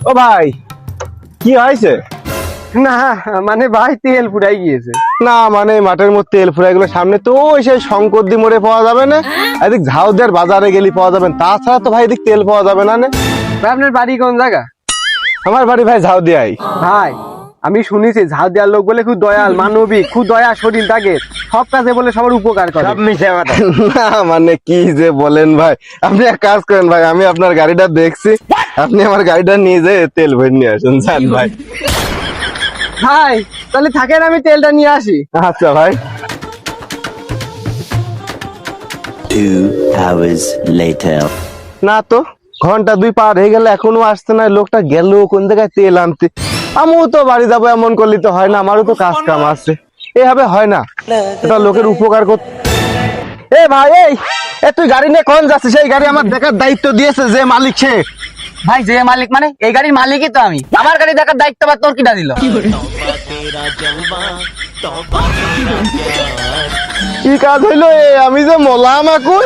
ও ভাই, কি হয়েছে? না মানে ভাই তেল ফুরাই গিয়েছে। না মানে মাঠের মধ্যে তেল ফুরাই গেলো, সামনে তো সেই শঙ্করদি মোড়ে পাওয়া যাবে না, এদিক ঝাউদের বাজারে গেলি পাওয়া যাবে না, তাছাড়া তো ভাই এদিক তেল পাওয়া যাবে না নে। ভাই আপনার বাড়ি কোন জায়গা? আমার বাড়ি ভাই ঝাউদিয়াই। ভাই আমি শুনেছি ঝাড় দেওয়ার লোক বলে খুব দয়াল, মানবিক, খুব দয়া, শরীর থাকে, সব কাজে বলে সবার উপকার করে। না মানে কি যে বলেন ভাই, আপনি এক কাজ করেন ভাই, আমি আপনার গাড়িটা দেখছি, আপনি আমার গাড়িটা নিয়ে যেয়ে তেল ভরে নিয়ে আসেন যান ভাই। ভাই তাহলে থাকেন, আমি তেলটা নিয়ে আসি। আচ্ছা ভাই। 2 hours later. না তো, ঘন্টা 2 পার হয়ে গেল এখনো আসছে না, লোকটা গেল কোন জায়গায় তেল আনতে। আমিও তো বাড়ি যাবো, এমন করলে তো হয় না, আমারও তো কাজ কাম আছে, এভাবে হয় না, এটা লোকের উপকার করতে। এ ভাই এই তুই গাড়ি নিয়ে কোন যাচ্ছিস? এই গাড়ি আমার দেখার দায়িত্ব দিয়েছে যে মালিক সে। ভাই যে মালিক মানে এই গাড়ির মালিকই তো আমি, আমার গাড়ি দেখার দায়িত্ব বা তোর কিটা দিল? কি কাজ হইলো? আমি যে মলাম এখন।